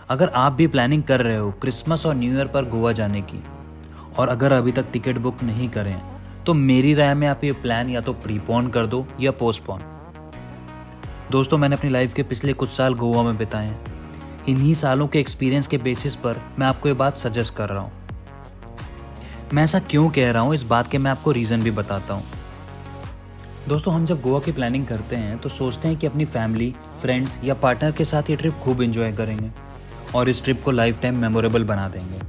अगर आप भी प्लानिंग कर रहे हो क्रिसमस और न्यू ईयर पर गोवा जाने की, और अगर अभी तक टिकट बुक नहीं करें, तो मेरी राय में आप ये प्लान या तो प्रीपोन कर दो या पोस्टपोन। दोस्तों, मैंने अपनी लाइफ के पिछले कुछ साल गोवा में बिताए हैं। इन्हीं सालों के एक्सपीरियंस के बेसिस पर मैं आपको ये बात सजेस्ट कर रहा हूँ। मैं ऐसा क्यों कह रहा हूँ, इस बात के मैं आपको रीज़न भी बताता हूँ। दोस्तों, हम जब गोवा की प्लानिंग करते हैं तो सोचते हैं कि अपनी फैमिली, फ्रेंड्स या पार्टनर के साथ ये ट्रिप खूब एंजॉय करेंगे और इस ट्रिप को लाइफ टाइम मेमोरेबल बना देंगे।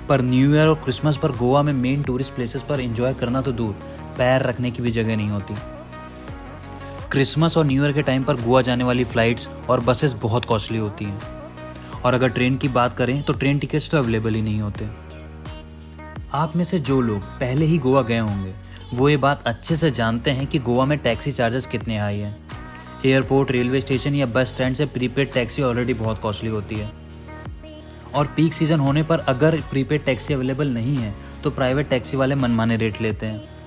पर न्यू ईयर और क्रिसमस पर गोवा में मेन टूरिस्ट प्लेसेस पर एंजॉय करना तो दूर, पैर रखने की भी जगह नहीं होती। क्रिसमस और न्यू ईयर के टाइम पर गोवा जाने वाली फ़्लाइट्स और बसेस बहुत कॉस्टली होती हैं, और अगर ट्रेन की बात करें तो ट्रेन टिकट्स तो अवेलेबल ही नहीं होते। आप में से जो लोग पहले ही गोवा गए होंगे वो ये बात अच्छे से जानते हैं कि गोवा में टैक्सी चार्जेस कितने हाई हैं। एयरपोर्ट, रेलवे स्टेशन या बस स्टैंड से प्रीपेड टैक्सी ऑलरेडी बहुत कॉस्टली होती है, और पीक सीज़न होने पर अगर प्रीपेड टैक्सी अवेलेबल नहीं है तो प्राइवेट टैक्सी वाले मनमाने रेट लेते हैं।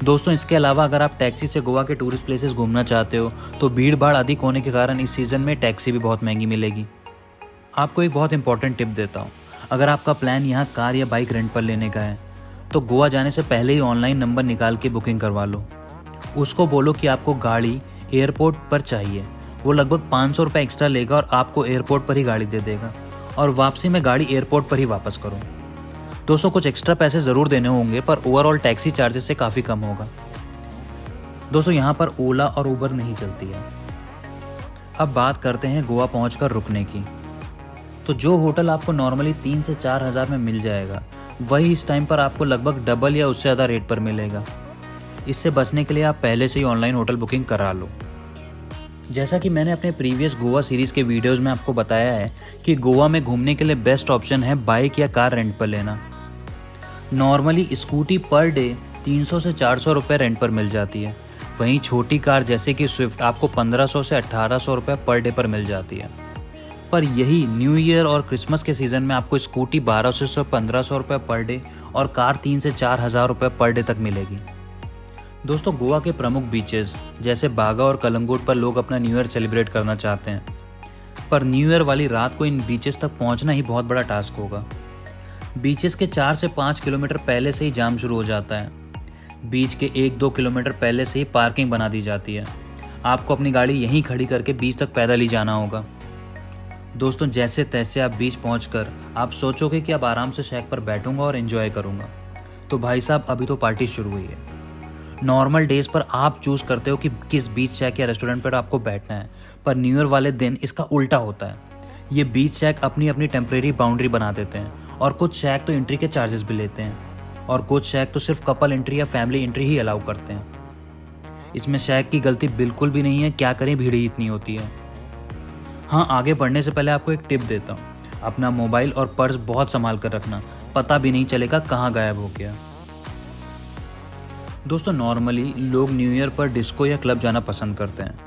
दोस्तों, इसके अलावा अगर आप टैक्सी से गोवा के टूरिस्ट प्लेसेस घूमना चाहते हो तो भीड़ भाड़ अधिक होने के कारण इस सीज़न में टैक्सी भी बहुत महंगी मिलेगी। आपको एक बहुत इंपॉर्टेंट टिप देता हूँ। अगर आपका प्लान यहाँ कार या बाइक रेंट पर लेने का है तो गोवा जाने से पहले ही ऑनलाइन नंबर निकाल के बुकिंग करवा लो। उसको बोलो कि आपको गाड़ी एयरपोर्ट पर चाहिए। वो लगभग 500 रुपये एक्स्ट्रा लेगा और आपको एयरपोर्ट पर ही गाड़ी दे देगा, और वापसी में गाड़ी एयरपोर्ट पर ही वापस करो। दोस्तों, कुछ एक्स्ट्रा पैसे ज़रूर देने होंगे पर ओवरऑल टैक्सी चार्जेस से काफ़ी कम होगा। दोस्तों, यहाँ पर ओला और उबर नहीं चलती है। अब बात करते हैं गोवा पहुँचकर रुकने की। तो जो होटल आपको नॉर्मली 3 से 4 हज़ार में मिल जाएगा, वही इस टाइम पर आपको लगभग डबल या उससे ज़्यादा रेट पर मिलेगा। इससे बचने के लिए आप पहले से ही ऑनलाइन होटल बुकिंग करा लो। जैसा कि मैंने अपने प्रीवियस गोवा सीरीज़ के वीडियोज़ में आपको बताया है कि गोवा में घूमने के लिए बेस्ट ऑप्शन है बाइक या कार रेंट पर लेना। नॉर्मली स्कूटी पर डे 300 से 400 रुपये रेंट पर मिल जाती है। वहीं छोटी कार जैसे कि स्विफ्ट आपको 1500 से 1800 रुपये पर डे पर मिल जाती है। पर यही न्यू ईयर और क्रिसमस के सीज़न में आपको स्कूटी 1200 से 1500 रुपये पर डे और कार 3 से 4 हज़ार रुपये पर डे तक मिलेगी। दोस्तों, गोवा के प्रमुख बीचेस जैसे बागा और कलंगुट पर लोग अपना न्यू ईयर सेलिब्रेट करना चाहते हैं, पर न्यू ईयर वाली रात को इन बीचेस तक पहुंचना ही बहुत बड़ा टास्क होगा। बीचेस के 4 से 5 किलोमीटर पहले से ही जाम शुरू हो जाता है। बीच के 1-2 किलोमीटर पहले से ही पार्किंग बना दी जाती है। आपको अपनी गाड़ी यहीं खड़ी करके बीच तक पैदल ही जाना होगा। दोस्तों, जैसे तैसे आप बीच पहुंचकर आप सोचोगे कि अब आराम से शैक पर बैठूंगा और एंजॉय करूंगा, तो भाई साहब, अभी तो पार्टी शुरू हुई है। नॉर्मल डेज पर आप चूज़ करते हो कि किस बीच शैक या रेस्टोरेंट पर आपको बैठना है, पर न्यू ईयर वाले दिन इसका उल्टा होता है। ये बीच शैक अपनी अपनी टेम्प्रेरी बाउंड्री बना देते हैं, और कुछ शैक तो एंट्री के चार्जेस भी लेते हैं, और कुछ शैक तो सिर्फ कपल एंट्री या फैमिली एंट्री ही अलाउ करते हैं। इसमें शैक की गलती बिल्कुल भी नहीं है, क्या करें, भीड़ ही इतनी होती है। हाँ, आगे बढ़ने से पहले आपको एक टिप देता हूँ। अपना मोबाइल और पर्स बहुत संभाल कर रखना, पता भी नहीं चलेगा कहाँ गायब हो गया। दोस्तों, नॉर्मली लोग न्यू ईयर पर डिस्को या क्लब जाना पसंद करते हैं,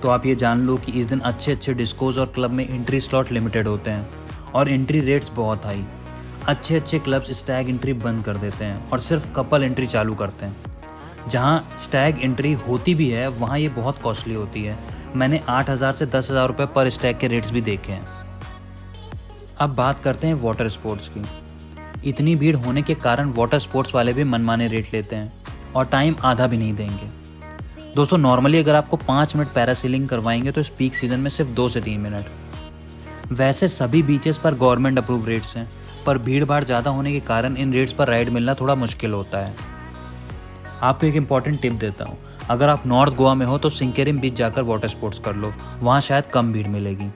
तो आप ये जान लो कि इस दिन अच्छे अच्छे डिस्कोज और क्लब में एंट्री स्लॉट लिमिटेड होते हैं और एंट्री रेट्स बहुत हाई। अच्छे अच्छे क्लब्स स्टैग एंट्री बंद कर देते हैं और सिर्फ कपल एंट्री चालू करते हैं। जहाँ स्टैग एंट्री होती भी है वहाँ ये बहुत कॉस्टली होती है। मैंने 8,000 से 10,000 रुपये पर स्टैग के रेट्स भी देखे हैं। अब बात करते हैं वाटर स्पोर्ट्स की। इतनी भीड़ होने के कारण वाटर स्पोर्ट्स वाले भी मनमाने रेट लेते हैं और टाइम आधा भी नहीं देंगे। दोस्तों, नॉर्मली अगर आपको 5 मिनट पैरासीलिंग करवाएंगे तो इस पीक सीजन में सिर्फ 2 से 3 मिनट। वैसे सभी बीचेस पर गवर्नमेंट अप्रूव रेट्स हैं, पर भीड़ भाड़ ज़्यादा होने के कारण इन रेट्स पर राइड मिलना थोड़ा मुश्किल होता है। आपको एक इम्पॉर्टेंट टिप देता हूँ। अगर आप नॉर्थ गोवा में हो तो सिंकेरिम बीच जाकर वाटर स्पोर्ट्स कर लो, वहाँ शायद कम भीड़ मिलेगी।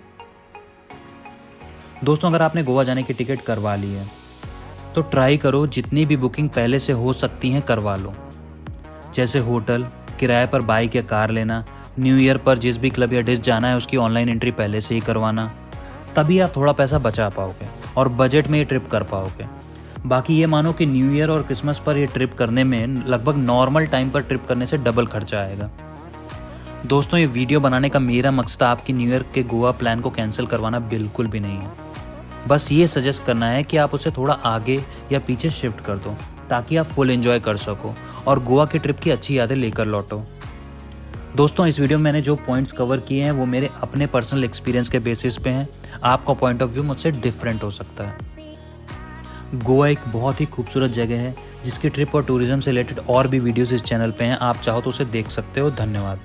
दोस्तों, अगर आपने गोवा जाने की टिकट करवा ली है तो ट्राई करो जितनी भी बुकिंग पहले से हो सकती हैं करवा लो। जैसे होटल, किराए पर बाइक या कार लेना, न्यू ईयर पर जिस भी क्लब या डिस्क जाना है उसकी ऑनलाइन एंट्री पहले से ही करवाना। तभी आप थोड़ा पैसा बचा पाओगे और बजट में ये ट्रिप कर पाओगे। बाकी ये मानो कि न्यू ईयर और क्रिसमस पर ये ट्रिप करने में लगभग नॉर्मल टाइम पर ट्रिप करने से डबल खर्चा आएगा। दोस्तों, ये वीडियो बनाने का मेरा मकसद आपकी न्यू ईयर के गोवा प्लान को कैंसिल करवाना बिल्कुल भी नहीं है। बस ये सजेस्ट करना है कि आप उसे थोड़ा आगे या पीछे शिफ्ट कर दो ताकि आप फुल एंजॉय कर सको और गोवा की ट्रिप की अच्छी यादें लेकर लौटो। दोस्तों, इस वीडियो में मैंने जो पॉइंट्स कवर किए हैं वो मेरे अपने पर्सनल एक्सपीरियंस के बेसिस पे हैं। आपका पॉइंट ऑफ व्यू मुझसे डिफरेंट हो सकता है। गोवा एक बहुत ही खूबसूरत जगह है जिसकी ट्रिप और टूरिज्म से रिलेटेड और भी वीडियोस इस चैनल पे हैं। आप चाहो तो उसे देख सकते हो। धन्यवाद।